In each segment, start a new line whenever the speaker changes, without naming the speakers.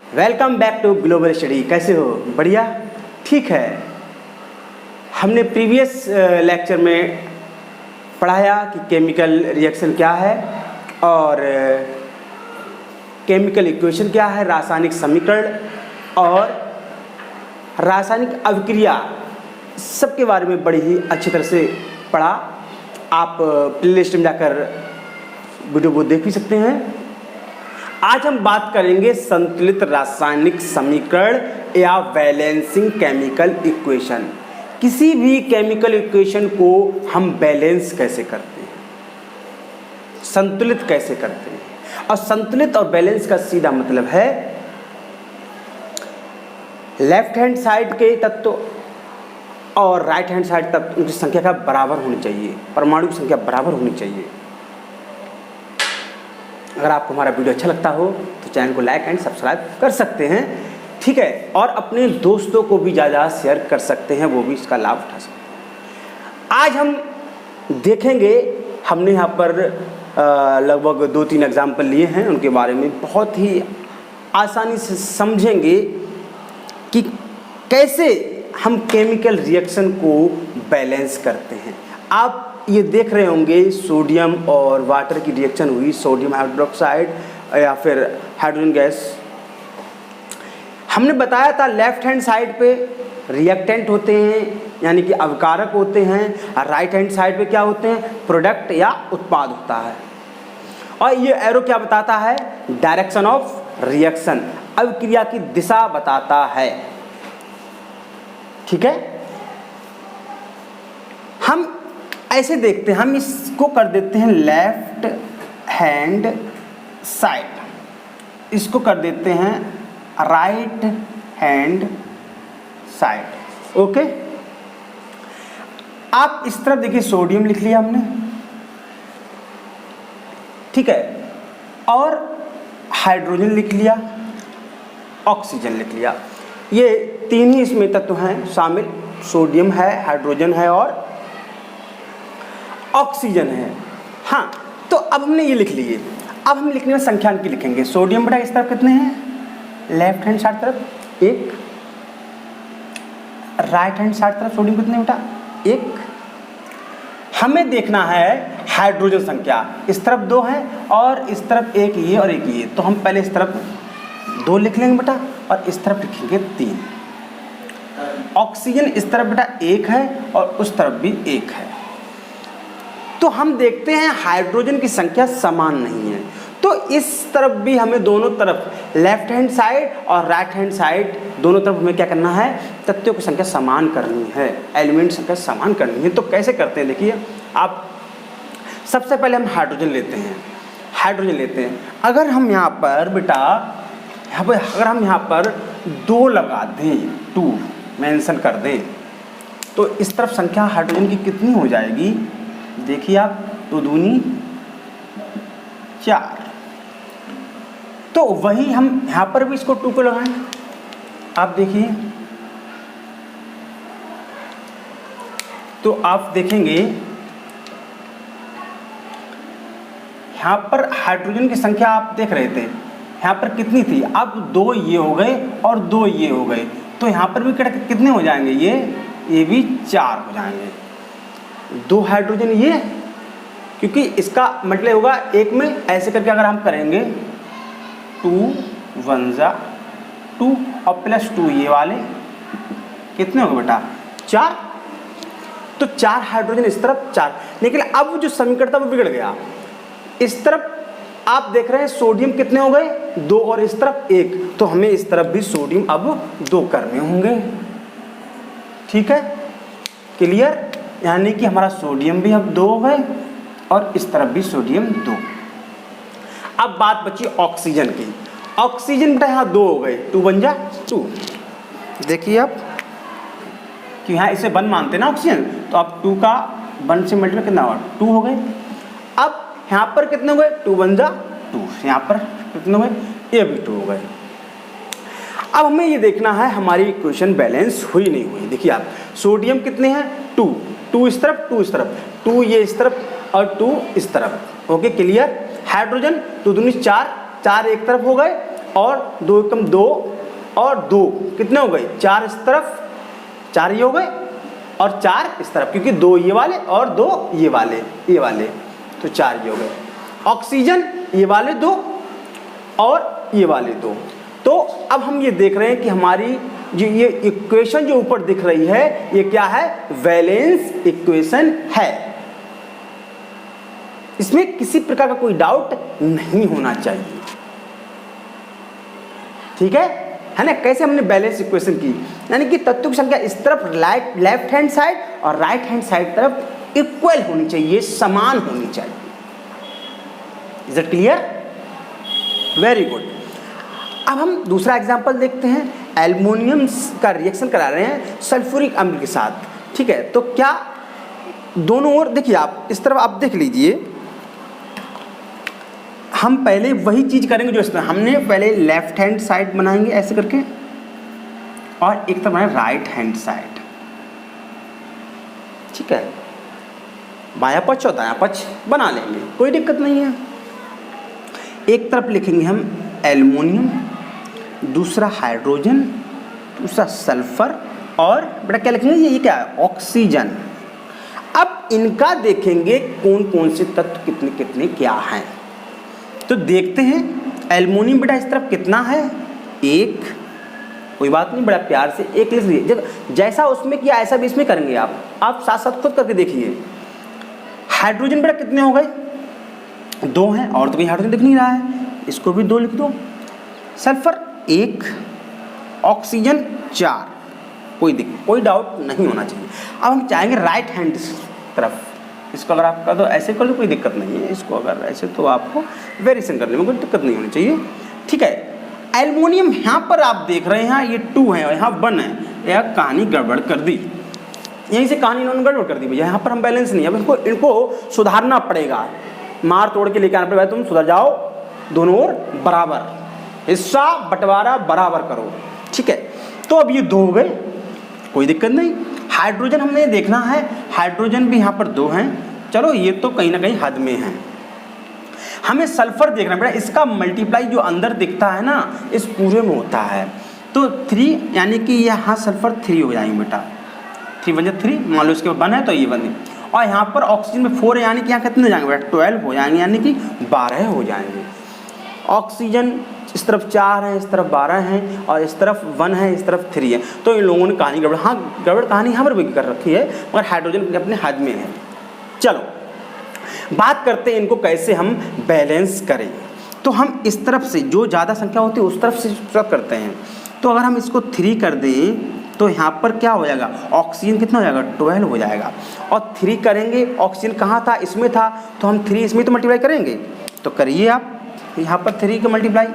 Welcome back to global study. कैसे हो? बढ़िया, ठीक है। हमने प्रीवियस लेक्चर में पढ़ाया कि केमिकल रिएक्शन क्या है और केमिकल इक्वेशन क्या है, रासायनिक समीकरण और रासायनिक अभिक्रिया, सबके बारे में बड़ी ही अच्छी तरह से पढ़ा। आप प्लेलिस्ट में जाकर वीडियो को देख भी सकते हैं। आज हम बात करेंगे संतुलित रासायनिक समीकरण या बैलेंसिंग केमिकल इक्वेशन। किसी भी केमिकल इक्वेशन को हम बैलेंस कैसे करते हैं, संतुलित कैसे करते हैं। और संतुलित और बैलेंस का सीधा मतलब है लेफ्ट हैंड साइड के तत्व और राइट हैंड साइड तत्व उनकी संख्या का बराबर होनी चाहिए, परमाणु की संख्या बराबर होनी चाहिए। अगर आपको हमारा वीडियो अच्छा लगता हो तो चैनल को लाइक एंड सब्सक्राइब कर सकते हैं, ठीक है। और अपने दोस्तों को भी ज़्यादा शेयर कर सकते हैं, वो भी इसका लाभ उठा सकते हैं। आज हम देखेंगे, हमने यहाँ पर लगभग 2-3 एग्जाम्पल लिए हैं, उनके बारे में बहुत ही आसानी से समझेंगे कि कैसे हम केमिकल रिएक्शन को बैलेंस करते हैं। आप ये देख रहे होंगे सोडियम और वाटर की रिएक्शन हुई, सोडियम हाइड्रोक्साइड या फिर हाइड्रोजन गैस। हमने बताया था लेफ्ट हैंड साइड पे रिएक्टेंट होते हैं यानी कि अवकारक होते हैं, और राइट हैंड साइड पे क्या होते हैं, प्रोडक्ट या उत्पाद होता है। और ये एरो क्या बताता है, डायरेक्शन ऑफ रिएक्शन, अभिक्रिया की दिशा बताता है, ठीक है। हम ऐसे देखते हैं, हम इसको कर देते हैं लेफ्ट हैंड साइड, इसको कर देते हैं राइट हैंड साइड, ओके। आप इस तरफ देखिए, सोडियम लिख लिया हमने, ठीक है, और हाइड्रोजन लिख लिया, ऑक्सीजन लिख लिया। ये तीन ही इसमें तत्व हैं शामिल, सोडियम है, हाइड्रोजन है और ऑक्सीजन है। हाँ, तो अब हमने ये लिख लिए। अब हम लिखने में संख्यांकी लिखेंगे। सोडियम बेटा इस तरफ कितने हैं, लेफ्ट हैंड साइड तरफ 1, राइट हैंड साइड तरफ सोडियम कितने बेटा 1। हमें देखना है हाइड्रोजन संख्या, इस तरफ 2 है और इस तरफ 1 ये और 1 ये, तो हम पहले इस तरफ 2 लिख लेंगे बेटा और इस तरफ लिखेंगे 3। ऑक्सीजन इस तरफ बेटा 1 है और उस तरफ भी 1 है। तो हम देखते हैं हाइड्रोजन की संख्या समान नहीं है, तो इस तरफ भी हमें दोनों तरफ लेफ्ट हैंड साइड और राइट हैंड साइड दोनों तरफ हमें क्या करना है, तत्वों की संख्या समान करनी है, एलिमेंट संख्या समान करनी है। तो कैसे करते हैं, देखिए आप, सबसे पहले हम हाइड्रोजन लेते हैं, हाइड्रोजन लेते हैं। अगर हम यहाँ पर बेटा अगर हम यहाँ पर 2 लगा दें, 2 मेंशन कर दें, तो इस तरफ संख्या हाइड्रोजन की कितनी हो जाएगी, देखिए आप, 2 दूनी 4। तो वही हम यहाँ पर भी इसको 2 को लगाएं, आप देखिए, तो आप देखेंगे यहाँ पर हाइड्रोजन की संख्या आप देख रहे थे यहाँ पर कितनी थी, अब 2 ये हो गए और 2 ये हो गए, तो यहाँ पर भी कितने हो जाएंगे, ये भी 4 हो जाएंगे। 2 हाइड्रोजन ये, क्योंकि इसका मतलब होगा एक में ऐसे करके अगर हम करेंगे 2 1 जा 2 और +2 ये वाले कितने होंगे बेटा 4। तो 4 हाइड्रोजन इस तरफ 4, लेकिन अब जो समीकरण था वो बिगड़ गया। इस तरफ आप देख रहे हैं सोडियम कितने हो गए 2 और इस तरफ 1, तो हमें इस तरफ भी सोडियम अब 2 करने होंगे, ठीक है, क्लियर। यानी कि हमारा सोडियम भी अब 2 हो गए और इस तरफ भी सोडियम 2। अब बात बची ऑक्सीजन की। ऑक्सीजन बेटा यहाँ 2 हो गए, 2 1 जा 2। देखिए आप कि यहाँ इसे 1 मानते ना ऑक्सीजन, तो अब 2 का 1 से मल्टीप्लाई कितना हुआ 2 हो गए। अब यहाँ पर कितने हो गए 2 1 जा 2, यहाँ पर कितने हो गए, ये भी 2 हो गए। अब हमें ये देखना है हमारी इक्वेशन बैलेंस हुई नहीं हुई। देखिए आप, सोडियम कितने हैं 2 इस तरफ 2 इस तरफ, 2 ये इस तरफ और 2 इस तरफ, ओके क्लियर। हाइड्रोजन 2 दूनी 4 एक तरफ हो गए और 2 एकम 2 और 2 कितने हो गए 4 इस तरफ, 4 ये हो गए और 4 इस तरफ, क्योंकि 2 ये वाले और 2 ये वाले तो 4 ये हो गए। ऑक्सीजन ये वाले 2 और ये वाले 2। तो अब हम ये देख रहे हैं कि हमारी जो ये इक्वेशन जो ऊपर दिख रही है ये क्या है, वैलेंस इक्वेशन है। इसमें किसी प्रकार का कोई डाउट नहीं होना चाहिए, ठीक है ना। कैसे हमने बैलेंस इक्वेशन की, यानी कि तत्वों की संख्या इस तरफ लेफ्ट हैंड साइड और राइट हैंड साइड तरफ इक्वल होनी चाहिए, समान होनी चाहिए। Is it clear? Very good. अब हम दूसरा एग्जांपल देखते हैं। एल्युमिनियम का रिएक्शन करा रहे हैं सल्फ्यूरिक अम्ल के साथ, ठीक है। तो क्या दोनों ओर देखिए, आप इस तरफ आप देख लीजिए, हम पहले वही चीज करेंगे जो इसमें हमने पहले लेफ्ट हैंड साइड बनाएंगे ऐसे करके, और एक तरफ बनाए राइट हैंड साइड, ठीक है। बायां पक्ष और दायां पक्ष बना लेंगे, कोई दिक्कत नहीं है। एक तरफ लिखेंगे हम एल्युमिनियम, दूसरा हाइड्रोजन, दूसरा सल्फर, और बेटा क्या लिखेंगे, ये क्या है, ऑक्सीजन। अब इनका देखेंगे कौन कौन से तत्व कितने कितने क्या हैं। तो देखते हैं एल्युमिनियम बेटा इस तरफ कितना है, 1, कोई बात नहीं, बड़ा प्यार से 1 लिख लीजिए। जैसा उसमें किया ऐसा भी इसमें करेंगे आप साथ साथ खुद करके देखिए। हाइड्रोजन बेटा कितने हो गए, 2 हैं, और तो कहीं हाइड्रोजन दिख नहीं रहा है, इसको भी 2 लिख दो। सल्फर 1, ऑक्सीजन 4, कोई डाउट नहीं होना चाहिए। अब हम चाहेंगे राइट हैंड तरफ, इसको अगर आप कर दो ऐसे कर लो कोई दिक्कत नहीं है, इसको अगर ऐसे तो आपको वेरिएशन करने में कोई दिक्कत नहीं होनी चाहिए, ठीक है। एल्युमिनियम यहाँ पर आप देख रहे हैं ये 2 है और यहाँ 1 है, यह कहानी गड़बड़ कर दी, यहीं से कहानी इन्होंने गड़बड़ कर दी भैया। यहाँ पर हम बैलेंस नहीं है, अब इनको सुधारना पड़ेगा, मार तोड़ के लेकर आना पड़ेगा। तुम सुधर जाओ, दोनों ओर बराबर, हिस्सा बंटवारा बराबर करो, ठीक है। तो अब ये 2 हो गए, कोई दिक्कत नहीं। हाइड्रोजन हमने देखना है, हाइड्रोजन भी यहाँ पर 2 हैं, चलो ये तो कहीं ना कहीं हद में है। हमें सल्फर देखना बेटा, इसका मल्टीप्लाई जो अंदर दिखता है ना इस पूरे में होता है, तो 3 यानी कि यहाँ सल्फर 3 हो जाएंगे बेटा, 3 बजे 3 मान लो, इसके 1 है तो ये 1, और यहाँ पर ऑक्सीजन में 4 है, यानी कि यहाँ कितने हो जाएंगे बेटा, 12 हो जाएंगे, यानी कि 12 हो जाएंगे। ऑक्सीजन इस तरफ 4 है, इस तरफ 12 हैं, और इस तरफ 1 है, इस तरफ 3 है। तो इन लोगों ने कहानी गड़बड़, हाँ गड़बड़ कहानी यहाँ पर भी कर रखी है, मगर हाइड्रोजन अपने हद में है। चलो बात करते हैं इनको कैसे हम बैलेंस करें। तो हम इस तरफ से जो ज़्यादा संख्या होती है उस तरफ से शुरुआत करते हैं। तो अगर हम इसको 3 कर दें तो यहाँ पर क्या हो जाएगा, ऑक्सीजन कितना हो जाएगा, 12 हो जाएगा, और 3 करेंगे, ऑक्सीजन कहाँ था, इसमें था, तो हम 3 इसमें तो मल्टीप्लाई करेंगे, तो करिए आप यहाँ पर 3 का मल्टीप्लाई,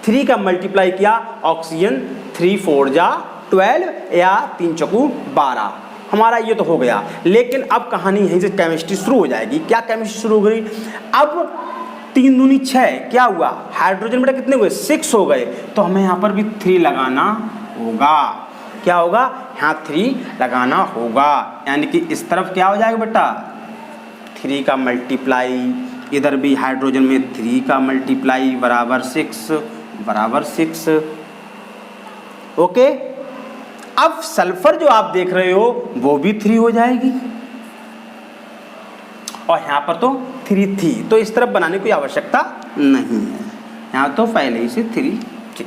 3 का मल्टीप्लाई किया, ऑक्सीजन 3 4 जा 12 या 3 चौकू 12, हमारा ये तो हो गया। लेकिन अब कहानी यहीं से केमिस्ट्री शुरू हो जाएगी। क्या केमिस्ट्री शुरू हो गई, अब 3 दूनी 6, क्या हुआ, हाइड्रोजन बेटा कितने हुए, 6 हो गए, तो हमें यहाँ पर भी 3 लगाना होगा। क्या होगा, यहाँ 3 लगाना होगा, यानी कि इस तरफ क्या हो जाएगा बेटा, 3 का मल्टीप्लाई, इधर भी हाइड्रोजन में 3 का मल्टीप्लाई बराबर 6 ओके। अब सल्फर जो आप देख रहे हो वो भी 3 हो जाएगी, और यहाँ पर तो 3 थी, तो इस तरफ बनाने की आवश्यकता नहीं है, यहाँ तो पहले ही से 3 थी।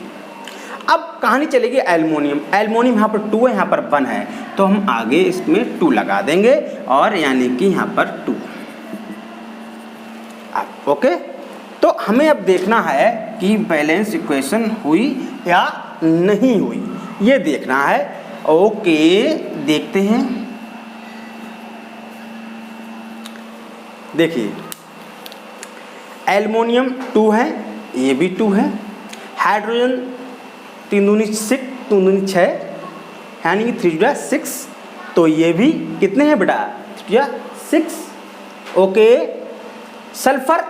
अब कहानी चलेगी एल्युमिनियम, एल्युमिनियम यहाँ पर 2 है, यहाँ पर 1 है, तो हम आगे इसमें 2 लगा देंगे, और यानी कि यहाँ पर 2 ओके। तो हमें अब देखना है कि बैलेंस इक्वेशन हुई या नहीं हुई, ये देखना है। ओके देखते हैं, देखिए एल्युमिनियम 2 है, ये भी 2 है, हाइड्रोजन 3 दूनी 6 2 दूनी 6, यानी कि 3 6, तो ये भी कितने हैं बेटा, 3 6 ओके। सल्फर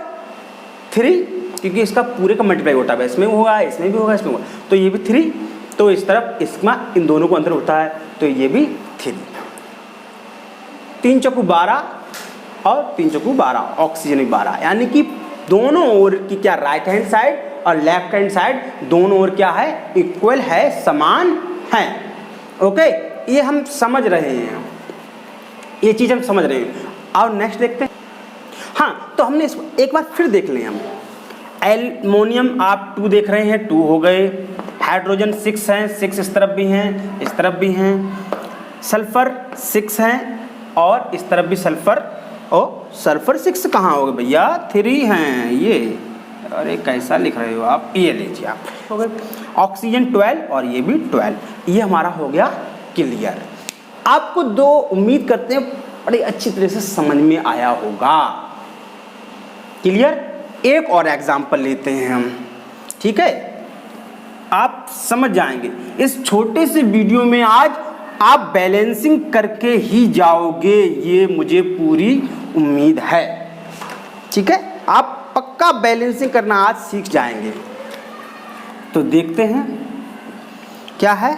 3, क्योंकि इसका पूरे का मल्टीप्लाई होता है, इसमें होगा, इसमें भी होगा, इसमें होगा, तो ये भी 3, तो इस तरफ इसमें इन दोनों को अंदर होता है, तो ये भी 3, 3 चौकू 12 और 3 चौकू 12, ऑक्सीजन भी 12, यानी कि दोनों ओर की क्या राइट हैंड साइड और लेफ्ट हैंड साइड दोनों ओर क्या है, इक्वल है, समान है। ओके, ये हम समझ रहे हैं, ये चीज हम समझ रहे हैं। और नेक्स्ट देखते हैं। हाँ, तो हमने इसको एक बार फिर देख लें हम। एल्युमिनियम आप 2 देख रहे हैं, 2 हो गए। हाइड्रोजन 6 हैं, 6 इस तरफ भी हैं, इस तरफ भी हैं। सल्फर 6 हैं और इस तरफ भी सल्फर, और सल्फर 6 कहाँ हो गए भैया, 3 हैं ये। अरे कैसा लिख रहे हो आप, ये लीजिए आप, हो गए। ऑक्सीजन 12 और ये भी 12, ये हमारा हो गया क्लियर। आपको 2 उम्मीद करते हैं बड़ी अच्छी तरह से समझ में आया होगा। क्लियर। एक और एग्जाम्पल लेते हैं हम, ठीक है, आप समझ जाएंगे। इस छोटे से वीडियो में आज आप बैलेंसिंग करके ही जाओगे, ये मुझे पूरी उम्मीद है। ठीक है, आप पक्का बैलेंसिंग करना आज सीख जाएंगे। तो देखते हैं क्या है,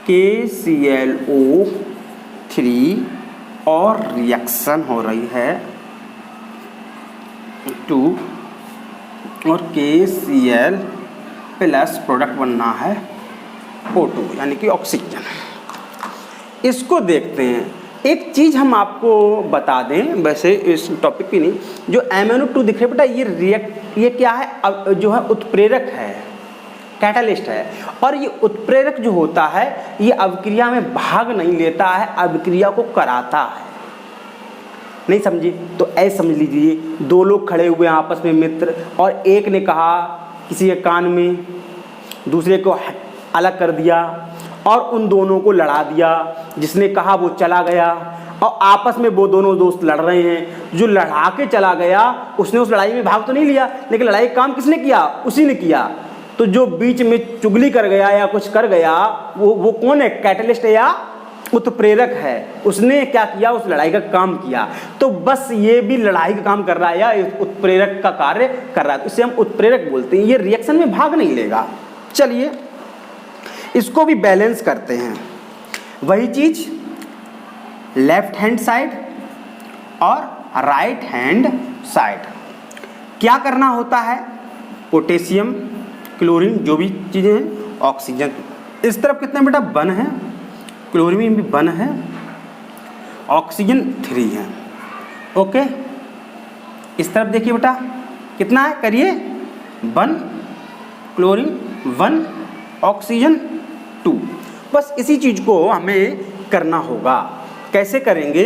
KClO3 और रिएक्शन हो रही है 2 और KCl प्लस प्रोडक्ट बनना है O2 यानी कि ऑक्सीजन। इसको देखते हैं। एक चीज़ हम आपको बता दें, वैसे इस टॉपिक पे नहीं, जो MnO2 दिख रहे बेटा, ये क्या है, अब जो है उत्प्रेरक है, कैटालिस्ट है। और ये उत्प्रेरक जो होता है ये अभिक्रिया में भाग नहीं लेता है, अभिक्रिया को कराता है। नहीं समझे तो ऐसे समझ लीजिए, 2 लोग खड़े हुए हैं आपस में मित्र, और एक ने कहा किसी के कान में, दूसरे को अलग कर दिया और उन दोनों को लड़ा दिया। जिसने कहा वो चला गया और आपस में वो दोनों दोस्त लड़ रहे हैं। जो लड़ा के चला गया उसने उस लड़ाई में भाग तो नहीं लिया, लेकिन लड़ाई का काम किसने किया, उसी ने किया। तो जो बीच में चुगली कर गया या कुछ कर गया वो कौन है, कैटलिस्ट है या उत्प्रेरक है। उसने क्या किया, उस लड़ाई का काम किया। तो बस ये भी लड़ाई का काम कर रहा है या उत्प्रेरक का कार्य कर रहा है, तो इसे हम उत्प्रेरक बोलते हैं। ये रिएक्शन में भाग नहीं लेगा। चलिए इसको भी बैलेंस करते हैं। वही चीज लेफ्ट हैंड साइड और राइट हैंड साइड। क्या करना होता है, पोटेशियम, क्लोरीन, जो भी चीजें हैं, ऑक्सीजन। इस तरफ कितने बेटा 1 है, क्लोरीन भी 1 है, ऑक्सीजन 3 है। ओके, इस तरफ देखिए बेटा कितना है, करिए 1, क्लोरीन 1, ऑक्सीजन 2। बस इसी चीज को हमें करना होगा। कैसे करेंगे,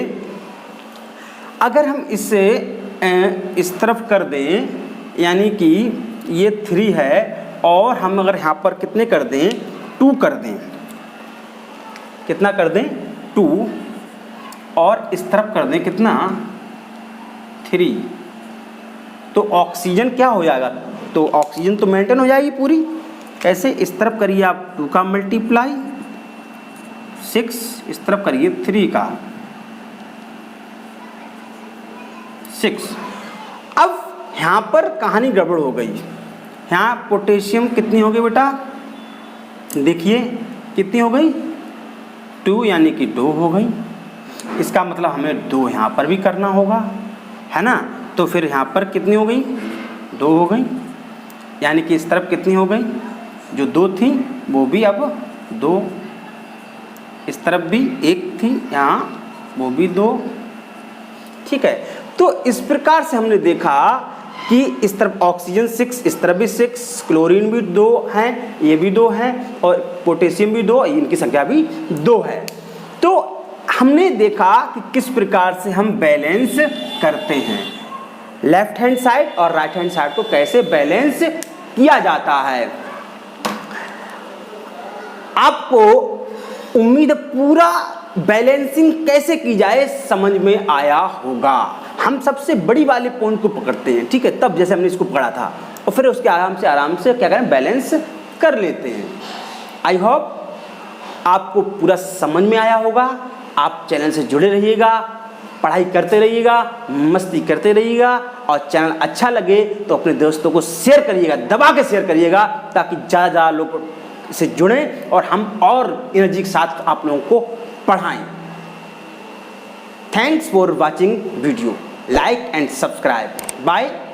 अगर हम इसे इस तरफ कर दें, यानी कि ये 3 है और हम अगर यहाँ पर कितने कर दें, 2 कर दें, कितना कर दें 2, और इस तरफ कर दें कितना 3, तो ऑक्सीजन क्या हो जाएगा, तो ऑक्सीजन तो मेंटेन हो जाएगी पूरी। कैसे, इस तरफ करिए आप 2 का मल्टीप्लाई 6, इस तरफ करिए 3 का 6। अब यहाँ पर कहानी गड़बड़ हो गई। यहाँ पोटेशियम कितनी हो गई बेटा, देखिए कितनी हो गई 2, यानी कि 2 हो गई। इसका मतलब हमें 2 यहाँ पर भी करना होगा, है ना। तो फिर यहाँ पर कितनी हो गई, 2 हो गई, यानी कि इस तरफ कितनी हो गई, जो 2 थी वो भी अब 2, इस तरफ भी 1 थी, यहाँ वो भी 2। ठीक है, तो इस प्रकार से हमने देखा कि इस तरफ ऑक्सीजन 6, इस तरफ भी 6, क्लोरीन भी 2 हैं, ये भी 2 हैं, और पोटेशियम भी 2, इनकी संख्या भी 2 है। तो हमने देखा कि किस प्रकार से हम बैलेंस करते हैं, लेफ्ट हैंड साइड और राइट हैंड साइड को कैसे बैलेंस किया जाता है। आपको उम्मीद पूरा बैलेंसिंग कैसे की जाए समझ में आया होगा। हम सबसे बड़ी वाले पॉइंट को पकड़ते हैं, ठीक है, तब जैसे हमने इसको पकड़ा था, और फिर उसके आराम से क्या करें, बैलेंस कर लेते हैं। आई होप आपको पूरा समझ में आया होगा। आप चैनल से जुड़े रहिएगा, पढ़ाई करते रहिएगा, मस्ती करते रहिएगा, और चैनल अच्छा लगे तो अपने दोस्तों को शेयर करिएगा, दबा के शेयर करिएगा, ताकि ज़्यादा लोग से जुड़ें और हम और एनर्जी के साथ आप लोगों को पढ़ाएं। Thanks for watching video, like and subscribe. Bye